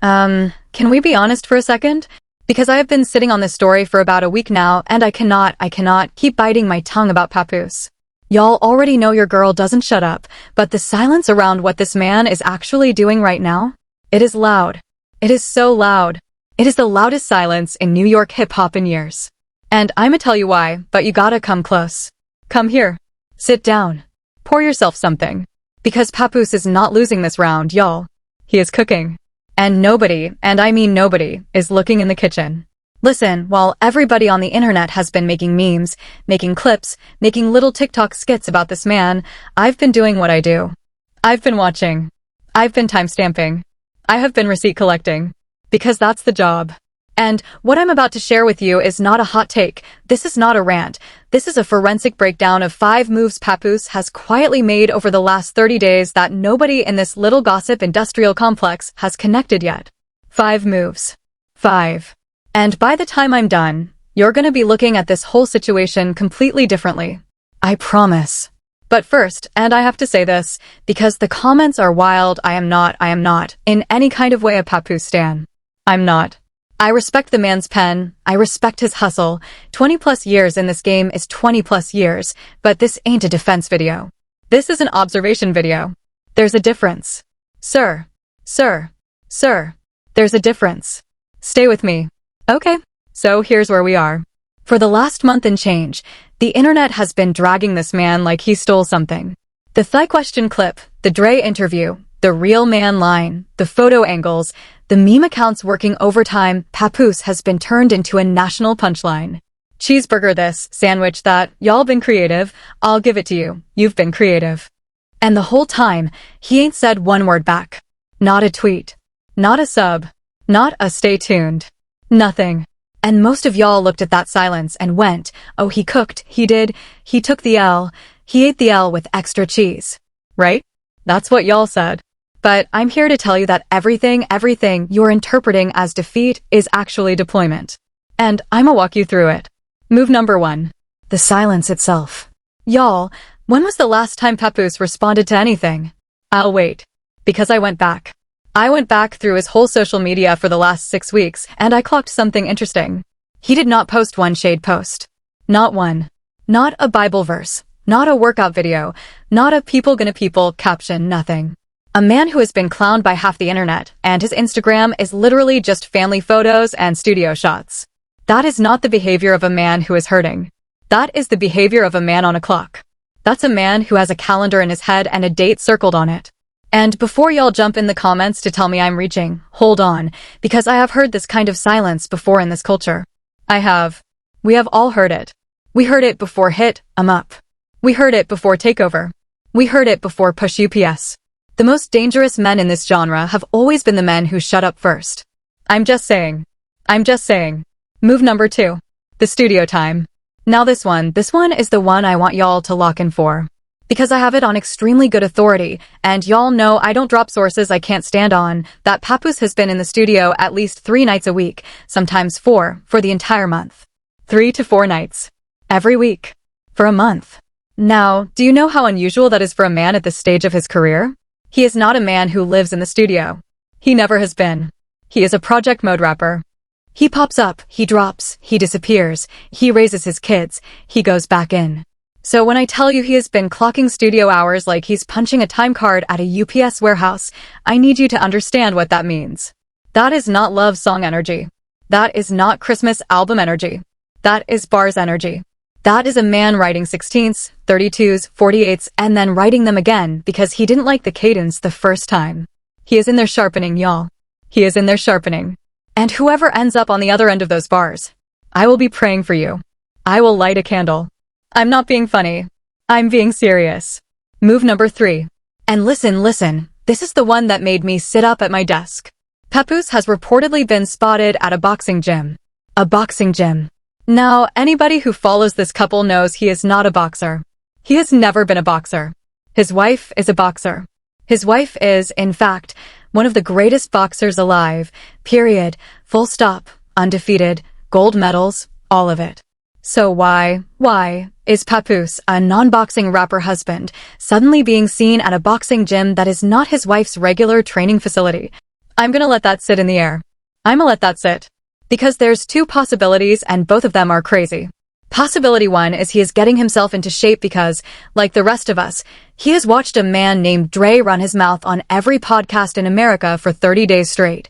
Can we be honest for a second? Because I have been sitting on this story for about a week now, and I cannot keep biting my tongue about Papoose. Y'all already know your girl doesn't shut up, but the silence around what this man is actually doing right now? It is loud. It is so loud. It is the loudest silence in New York hip-hop in years. And I'ma tell you why, but you gotta come close. Come here. Sit down. Pour yourself something. Because Papoose is not losing this round, y'all. He is cooking. And nobody, and I mean nobody, is looking in the kitchen. Listen, while everybody on the internet has been making memes, making clips, making little TikTok skits about this man, I've been doing what I do. I've been watching. I've been timestamping. I have been receipt collecting. Because that's the job. And what I'm about to share with you is not a hot take. This is not a rant. This is a forensic breakdown of 5 moves Papoose has quietly made over the last 30 days that nobody in this little gossip industrial complex has connected yet. 5 moves. 5. And by the time I'm done, you're gonna be looking at this whole situation completely differently. I promise. But first, and I have to say this, because the comments are wild, I am not, in any kind of way a Papoose stan. I'm not. I respect the man's pen, I respect his hustle. 20 plus years in this game is 20 plus years, but this ain't a defense video. This is an observation video. There's a difference. Sir, there's a difference. Stay with me. Okay, so here's where we are. For the last month and change, the internet has been dragging this man like he stole something. The Thigh Question clip, the Dre interview, the real man line, the photo angles, the meme accounts working overtime, Papoose has been turned into a national punchline. Cheeseburger this, sandwich that, y'all been creative, I'll give it to you, you've been creative. And the whole time, he ain't said one word back. Not a tweet. Not a sub. Not a stay tuned. Nothing. And most of y'all looked at that silence and went, oh he cooked, he did, he took the L, he ate the L with extra cheese. Right? That's what y'all said. But I'm here to tell you that everything you're interpreting as defeat is actually deployment. And I'ma walk you through it. Move number 1. The silence itself. Y'all, when was the last time Papoose responded to anything? I'll wait. Because I went back. I went back through his whole social media for the last 6 weeks, and I clocked something interesting. He did not post one shade post. Not one. Not a Bible verse. Not a workout video. Not a people gonna people caption, nothing. A man who has been clowned by half the internet, and his Instagram is literally just family photos and studio shots. That is not the behavior of a man who is hurting. That is the behavior of a man on a clock. That's a man who has a calendar in his head and a date circled on it. And before y'all jump in the comments to tell me I'm reaching, hold on, because I have heard this kind of silence before in this culture. I have. We have all heard it. We heard it before hit 'em up. We heard it before takeover. We heard it before push UPS. The most dangerous men in this genre have always been the men who shut up first. I'm just saying. Move number 2. The studio time. Now this one is the one I want y'all to lock in for. Because I have it on extremely good authority, and y'all know I don't drop sources I can't stand on, that Papoose has been in the studio at least 3 nights a week, sometimes 4, for the entire month. 3 to 4 nights. Every week. For a month. Now, do you know how unusual that is for a man at this stage of his career? He is not a man who lives in the studio. He never has been. He is a project mode rapper. He pops up, he drops, he disappears, he raises his kids, he goes back in. So when I tell you he has been clocking studio hours like he's punching a time card at a UPS warehouse, I need you to understand what that means. That is not love song energy. That is not Christmas album energy. That is bars energy. That is a man writing 16ths, 32s, 48s, and then writing them again because he didn't like the cadence the first time. He is in there sharpening, y'all. He is in there sharpening. And whoever ends up on the other end of those bars, I will be praying for you. I will light a candle. I'm not being funny. I'm being serious. Move number 3. And listen, this is the one that made me sit up at my desk. Papoose has reportedly been spotted at a boxing gym. A boxing gym. Now, anybody who follows this couple knows he is not a boxer. He has never been a boxer. His wife is a boxer. His wife is, in fact, one of the greatest boxers alive, period, full stop, undefeated, gold medals, all of it. So why is Papoose, a non-boxing rapper husband, suddenly being seen at a boxing gym that is not his wife's regular training facility? I'm gonna let that sit in the air. I'ma let that sit. Because there's two possibilities and both of them are crazy. Possibility one is he is getting himself into shape because, like the rest of us, he has watched a man named Dre run his mouth on every podcast in America for 30 days straight.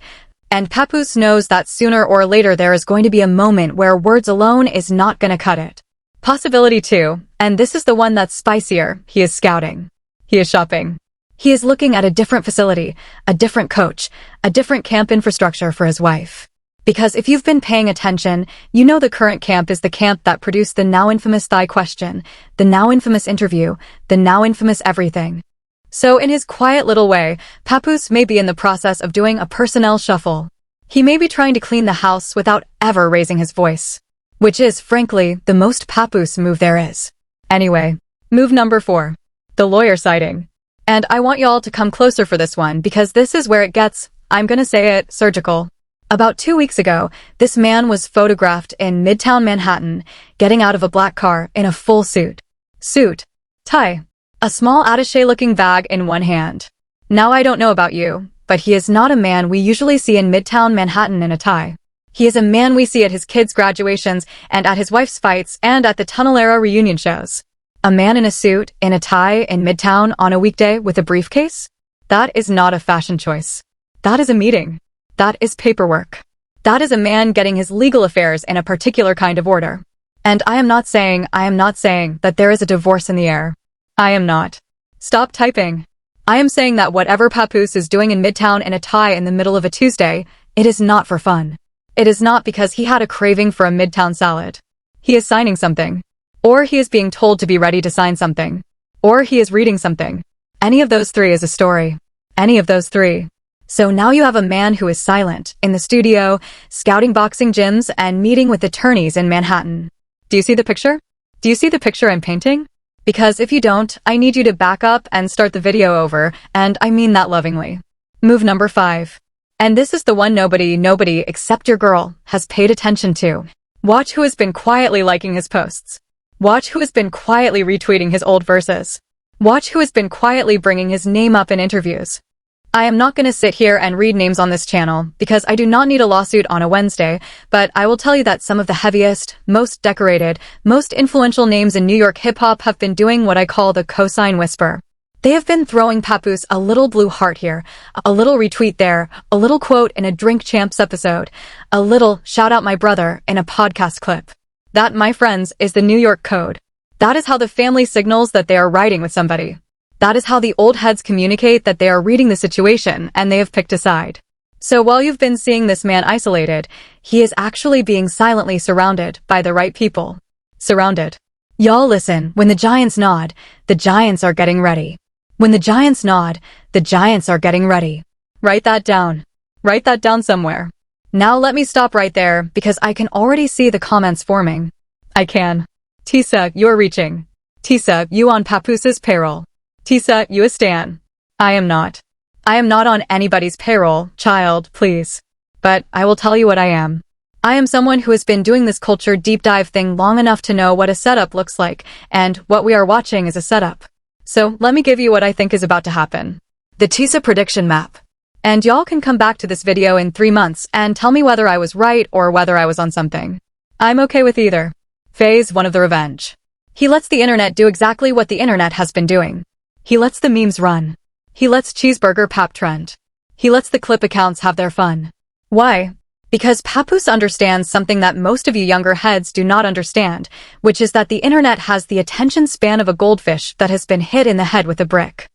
And Papoose knows that sooner or later there is going to be a moment where words alone is not gonna cut it. Possibility two, and this is the one that's spicier, he is scouting. He is shopping. He is looking at a different facility, a different coach, a different camp infrastructure for his wife. Because if you've been paying attention, you know the current camp is the camp that produced the now infamous thigh question, the now infamous interview, the now infamous everything. So in his quiet little way, Papoose may be in the process of doing a personnel shuffle. He may be trying to clean the house without ever raising his voice. Which is, frankly, the most Papoose move there is. Anyway, move number 4. The lawyer sighting. And I want y'all to come closer for this one because this is where it gets, I'm gonna say it, surgical. About 2 weeks ago, this man was photographed in midtown Manhattan, getting out of a black car in a full suit. Suit. Tie. A small attaché-looking bag in one hand. Now I don't know about you, but he is not a man we usually see in midtown Manhattan in a tie. He is a man we see at his kids' graduations and at his wife's fights and at the Tunnel-era reunion shows. A man in a suit, in a tie, in midtown on a weekday with a briefcase? That is not a fashion choice. That is a meeting. That is paperwork. That is a man getting his legal affairs in a particular kind of order. And I am not saying that there is a divorce in the air. I am not. Stop typing. I am saying that whatever Papoose is doing in Midtown in a tie in the middle of a Tuesday, it is not for fun. It is not because he had a craving for a Midtown salad. He is signing something. Or he is being told to be ready to sign something. Or he is reading something. Any of those three is a story. Any of those three. So now you have a man who is silent, in the studio, scouting boxing gyms and meeting with attorneys in Manhattan. Do you see the picture? Do you see the picture I'm painting? Because if you don't, I need you to back up and start the video over, and I mean that lovingly. Move number 5. And this is the one nobody except your girl has paid attention to. Watch who has been quietly liking his posts. Watch who has been quietly retweeting his old verses. Watch who has been quietly bringing his name up in interviews. I am not going to sit here and read names on this channel because I do not need a lawsuit on a Wednesday, but I will tell you that some of the heaviest, most decorated, most influential names in New York hip-hop have been doing what I call the cosign whisper. They have been throwing Papoose a little blue heart here, a little retweet there, a little quote in a Drink Champs episode, a little shout out my brother in a podcast clip. That, my friends, is the New York code. That is how the family signals that they are riding with somebody. That is how the old heads communicate that they are reading the situation and they have picked a side. So while you've been seeing this man isolated, he is actually being silently surrounded by the right people. Surrounded. Y'all listen, when the Giants nod, the Giants are getting ready. When the Giants nod, the Giants are getting ready. Write that down. Write that down somewhere. Now let me stop right there because I can already see the comments forming. I can. Tisa, you're reaching. Tisa, you on Papoose's payroll. Tisa, you a stan. I am not. I am not on anybody's payroll, child, please. But I will tell you what I am. I am someone who has been doing this culture deep dive thing long enough to know what a setup looks like, and what we are watching is a setup. So let me give you what I think is about to happen. The Tisa prediction map. And y'all can come back to this video in 3 months and tell me whether I was right or whether I was on something. I'm okay with either. Phase 1 of the revenge. He lets the internet do exactly what the internet has been doing. He lets the memes run. He lets Cheeseburger pap trend. He lets the clip accounts have their fun. Why? Because Papoose understands something that most of you younger heads do not understand, which is that the internet has the attention span of a goldfish that has been hit in the head with a brick.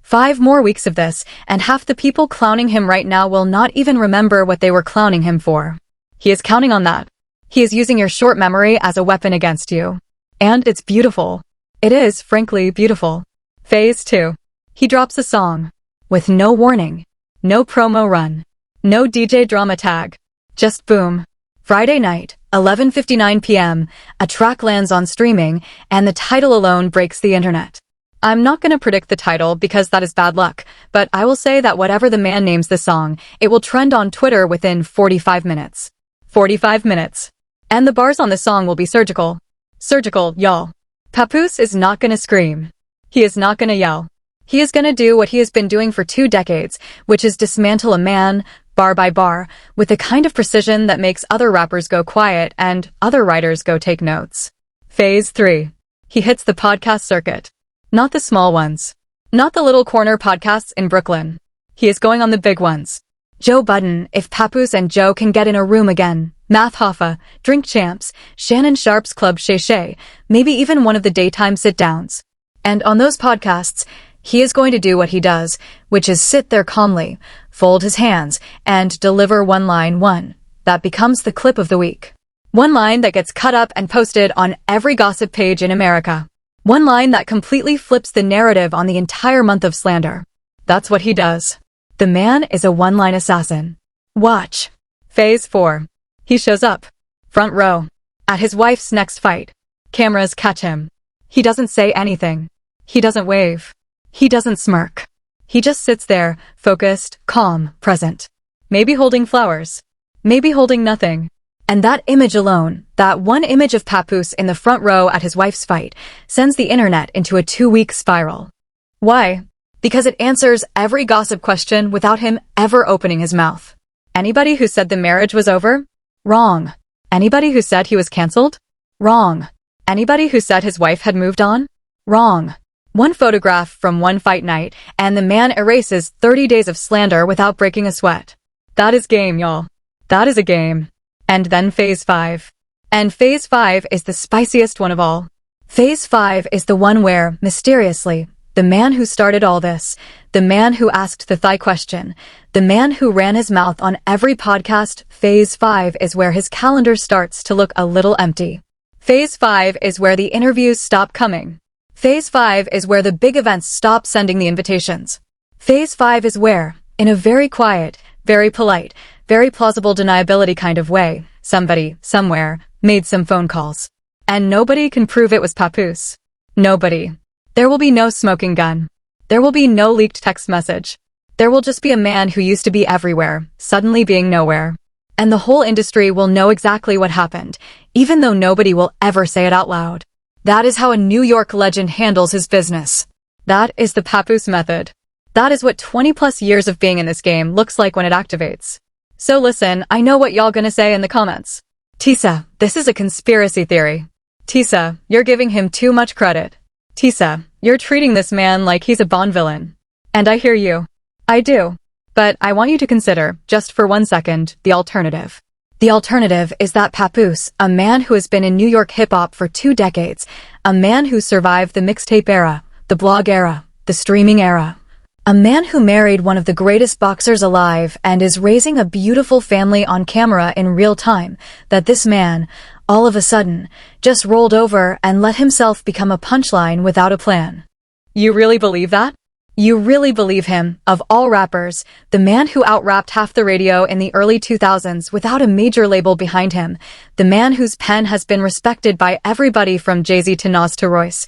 5 more weeks of this, and half the people clowning him right now will not even remember what they were clowning him for. He is counting on that. He is using your short memory as a weapon against you. And it's beautiful. It is, frankly, beautiful. Phase 2. He drops a song. With no warning. No promo run. No DJ drama tag. Just boom. Friday night, 11:59 p.m., a track lands on streaming, and the title alone breaks the internet. I'm not going to predict the title because that is bad luck, but I will say that whatever the man names the song, it will trend on Twitter within 45 minutes. 45 minutes. And the bars on the song will be surgical. Surgical, y'all. Papoose is not going to scream. He is not going to yell. He is gonna do what he has been doing for 2 decades, which is dismantle a man, bar by bar, with the kind of precision that makes other rappers go quiet and other writers go take notes. Phase 3. He hits the podcast circuit. Not the small ones. Not the little corner podcasts in Brooklyn. He is going on the big ones. Joe Budden, if Papoose and Joe can get in a room again, Math Hoffa, Drink Champs, Shannon Sharp's Club Shay Shay, maybe even one of the daytime sit-downs. And on those podcasts, he is going to do what he does, which is sit there calmly, fold his hands, and deliver one line that becomes the clip of the week. One line that gets cut up and posted on every gossip page in America. One line that completely flips the narrative on the entire month of slander. That's what he does. The man is a one-line assassin. Watch. Phase 4. He shows up. Front row. At his wife's next fight. Cameras catch him. He doesn't say anything. He doesn't wave. He doesn't smirk. He just sits there, focused, calm, present. Maybe holding flowers. Maybe holding nothing. And that image alone, that one image of Papoose in the front row at his wife's fight, sends the internet into a 2-week spiral. Why? Because it answers every gossip question without him ever opening his mouth. Anybody who said the marriage was over? Wrong. Anybody who said he was canceled? Wrong. Anybody who said his wife had moved on? Wrong. One photograph from one fight night, and the man erases 30 days of slander without breaking a sweat. That is game, y'all. That is a game. And then Phase 5. And Phase 5 is the spiciest one of all. Phase 5 is the one where, mysteriously, the man who started all this, the man who asked the thigh question, the man who ran his mouth on every podcast, Phase 5 is where his calendar starts to look a little empty. Phase 5 is where the interviews stop coming. Phase 5 is where the big events stop sending the invitations. Phase 5 is where, in a very quiet, very polite, very plausible deniability kind of way, somebody, somewhere, made some phone calls. And nobody can prove it was Papoose. Nobody. There will be no smoking gun. There will be no leaked text message. There will just be a man who used to be everywhere, suddenly being nowhere. And the whole industry will know exactly what happened, even though nobody will ever say it out loud. That is how a New York legend handles his business. That is the Papoose method. That is what 20+ years of being in this game looks like when it activates. So listen, I know what y'all gonna say in the comments. Tisa, this is a conspiracy theory. Tisa, you're giving him too much credit. Tisa, you're treating this man like he's a Bond villain. And I hear you. I do. But I want you to consider, just for 1 second, the alternative. The alternative is that Papoose, a man who has been in New York hip-hop for 2 decades, a man who survived the mixtape era, the blog era, the streaming era, a man who married one of the greatest boxers alive and is raising a beautiful family on camera in real time, that this man, all of a sudden, just rolled over and let himself become a punchline without a plan. You really believe that? You really believe him, of all rappers, the man who out-rapped half the radio in the early 2000s without a major label behind him, the man whose pen has been respected by everybody from Jay-Z to Nas to Royce,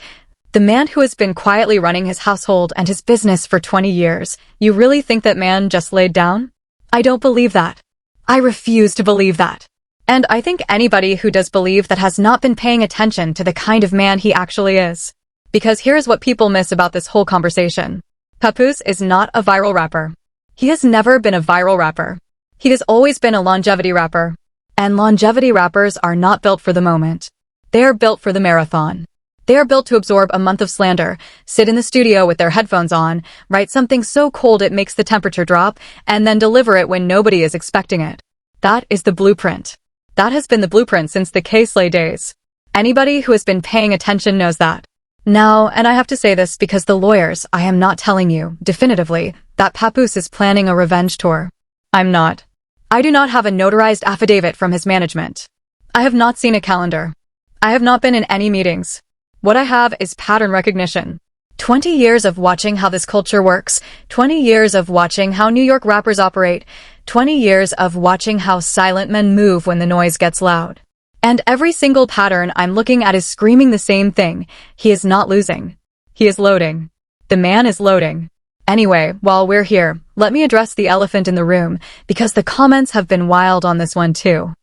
the man who has been quietly running his household and his business for 20 years. You really think that man just laid down? I don't believe that. I refuse to believe that. And I think anybody who does believe that has not been paying attention to the kind of man he actually is. Because here's what people miss about this whole conversation. Papoose is not a viral rapper. He has never been a viral rapper. He has always been a longevity rapper. And longevity rappers are not built for the moment. They are built for the marathon. They are built to absorb a month of slander, sit in the studio with their headphones on, write something so cold it makes the temperature drop, and then deliver it when nobody is expecting it. That is the blueprint. That has been the blueprint since the K-Slay days. Anybody who has been paying attention knows that. Now, and I have to say this because the lawyers, I am not telling you, definitively, that Papoose is planning a revenge tour. I'm not. I do not have a notarized affidavit from his management. I have not seen a calendar. I have not been in any meetings. What I have is pattern recognition. 20 years of watching how this culture works, 20 years of watching how New York rappers operate, 20 years of watching how silent men move when the noise gets loud. And every single pattern I'm looking at is screaming the same thing. He is not losing. He is loading. The man is loading. Anyway, while we're here, let me address the elephant in the room, because the comments have been wild on this one too.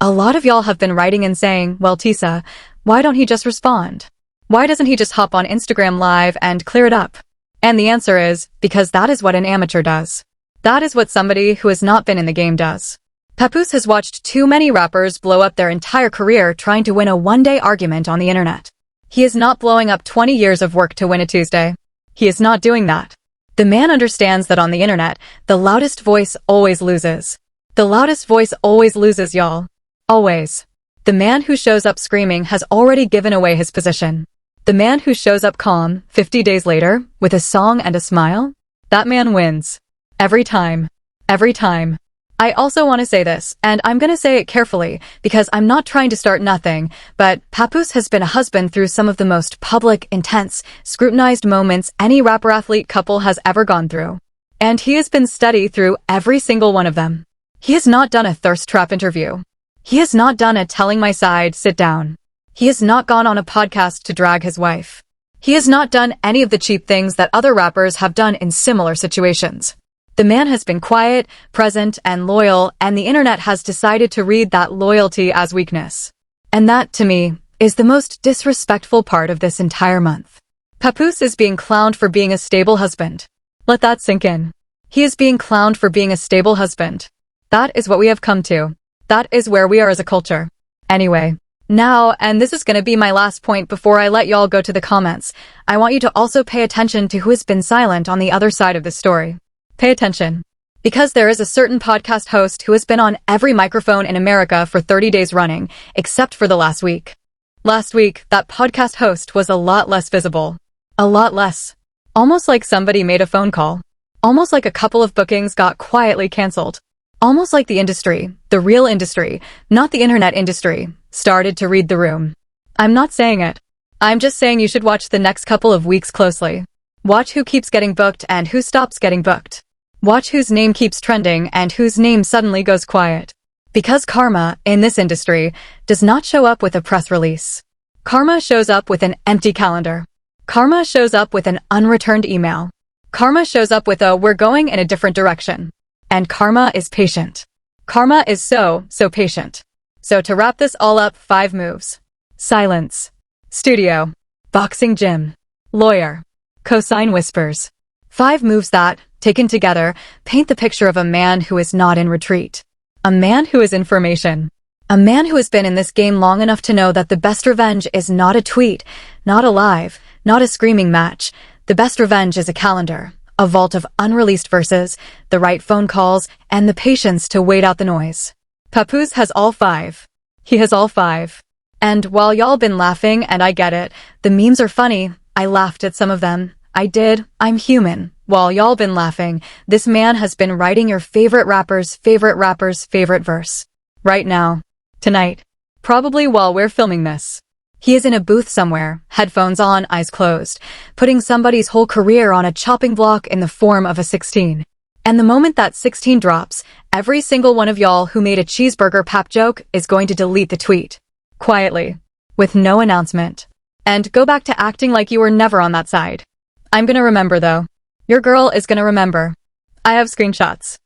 A lot of y'all have been writing and saying, well, Tisa, why don't he just respond? Why doesn't he just hop on Instagram Live and clear it up? And the answer is, because that is what an amateur does. That is what somebody who has not been in the game does. Papoose has watched too many rappers blow up their entire career trying to win a one-day argument on the internet. He is not blowing up 20 years of work to win a Tuesday. He is not doing that. The man understands that on the internet, the loudest voice always loses. The loudest voice always loses, y'all. Always. The man who shows up screaming has already given away his position. The man who shows up calm, 50 days later, with a song and a smile, that man wins. Every time. Every time. I also want to say this, and I'm going to say it carefully, because I'm not trying to start nothing, but Papoose has been a husband through some of the most public, intense, scrutinized moments any rapper-athlete couple has ever gone through. And he has been steady through every single one of them. He has not done a thirst trap interview. He has not done a telling my side, sit down. He has not gone on a podcast to drag his wife. He has not done any of the cheap things that other rappers have done in similar situations. The man has been quiet, present, and loyal, and the internet has decided to read that loyalty as weakness. And that, to me, is the most disrespectful part of this entire month. Papoose is being clowned for being a stable husband. Let that sink in. He is being clowned for being a stable husband. That is what we have come to. That is where we are as a culture. Anyway, now, and this is going to be my last point before I let y'all go to the comments, I want you to also pay attention to who has been silent on the other side of this story. Pay attention. Because there is a certain podcast host who has been on every microphone in America for 30 days running, except for the last week. Last week, that podcast host was a lot less visible. A lot less. Almost like somebody made a phone call. Almost like a couple of bookings got quietly canceled. Almost like the industry, the real industry, not the internet industry, started to read the room. I'm not saying it. I'm just saying you should watch the next couple of weeks closely. Watch who keeps getting booked and who stops getting booked. Watch whose name keeps trending and whose name suddenly goes quiet. Because karma, in this industry, does not show up with a press release. Karma shows up with an empty calendar. Karma shows up with an unreturned email. Karma shows up with a "we're going in a different direction." And karma is patient. Karma is so patient. So to wrap this all up, 5 moves. Silence. Studio. Boxing gym. Lawyer. Cosign whispers. 5 moves that, taken together, paint the picture of a man who is not in retreat. A man who is in formation. A man who has been in this game long enough to know that the best revenge is not a tweet, not a live, not a screaming match. The best revenge is a calendar, a vault of unreleased verses, the right phone calls, and the patience to wait out the noise. Papoose has all 5. He has all 5. And while y'all been laughing, and I get it, the memes are funny, I laughed at some of them. I did. I'm human. While y'all been laughing, this man has been writing your favorite rapper's favorite verse. Right now. Tonight. Probably while we're filming this. He is in a booth somewhere, headphones on, eyes closed, putting somebody's whole career on a chopping block in the form of a 16. And the moment that 16 drops, every single one of y'all who made a cheeseburger pap joke is going to delete the tweet. Quietly. With no announcement. And go back to acting like you were never on that side. I'm gonna remember though. Your girl is gonna remember. I have screenshots.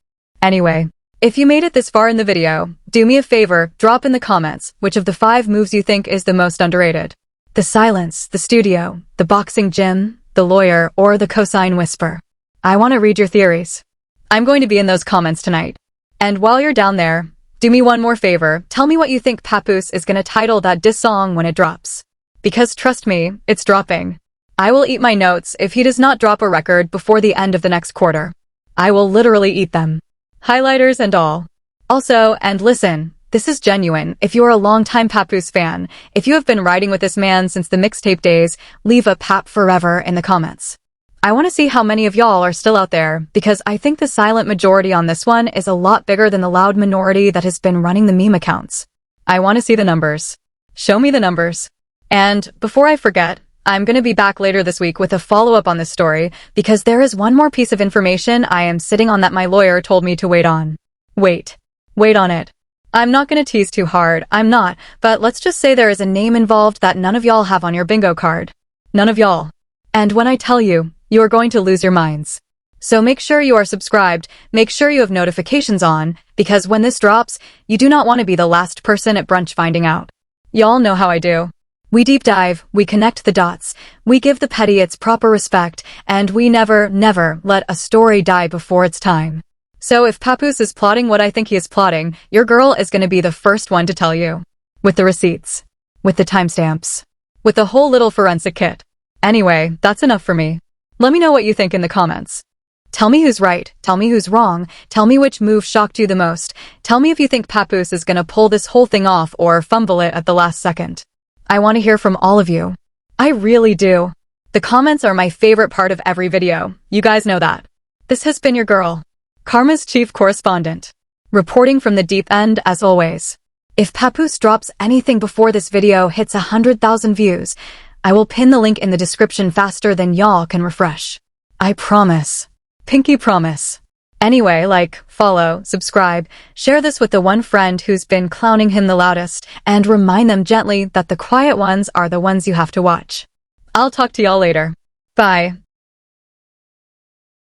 Anyway, if you made it this far in the video, do me a favor, drop in the comments which of the 5 moves you think is the most underrated. The silence, the studio, the boxing gym, the lawyer, or the cosign whisper. I want to read your theories. I'm going to be in those comments tonight. And while you're down there, do me one more favor, tell me what you think Papoose is gonna title that diss song when it drops. Because trust me, it's dropping. I will eat my notes if he does not drop a record before the end of the next quarter. I will literally eat them. Highlighters and all. Also, and listen, this is genuine. If you're a longtime Papoose fan, if you have been riding with this man since the mixtape days, leave a Pap forever in the comments. I want to see how many of y'all are still out there, because I think the silent majority on this one is a lot bigger than the loud minority that has been running the meme accounts. I want to see the numbers. Show me the numbers. And before I forget, I'm going to be back later this week with a follow-up on this story, because there is one more piece of information I am sitting on that my lawyer told me to wait on. Wait on it. I'm not going to tease too hard, I'm not, but let's just say there is a name involved that none of y'all have on your bingo card. None of y'all. And when I tell you, you are going to lose your minds. So make sure you are subscribed, make sure you have notifications on, because when this drops, you do not want to be the last person at brunch finding out. Y'all know how I do. We deep dive, we connect the dots, we give the petty its proper respect, and we never, never let a story die before its time. So if Papoose is plotting what I think he is plotting, your girl is going to be the first one to tell you. With the receipts. With the timestamps. With the whole little forensic kit. Anyway, that's enough for me. Let me know what you think in the comments. Tell me who's right, tell me who's wrong, tell me which move shocked you the most, tell me if you think Papoose is gonna pull this whole thing off or fumble it at the last second. I want to hear from all of you. I really do. The comments are my favorite part of every video, you guys know that. This has been your girl, Karma's chief correspondent. Reporting from the deep end as always. If Papoose drops anything before this video hits 100,000 views, I will pin the link in the description faster than y'all can refresh. I promise. Pinky promise. Anyway, like, follow, subscribe, share this with the one friend who's been clowning him the loudest, and remind them gently that the quiet ones are the ones you have to watch. I'll talk to y'all later. Bye.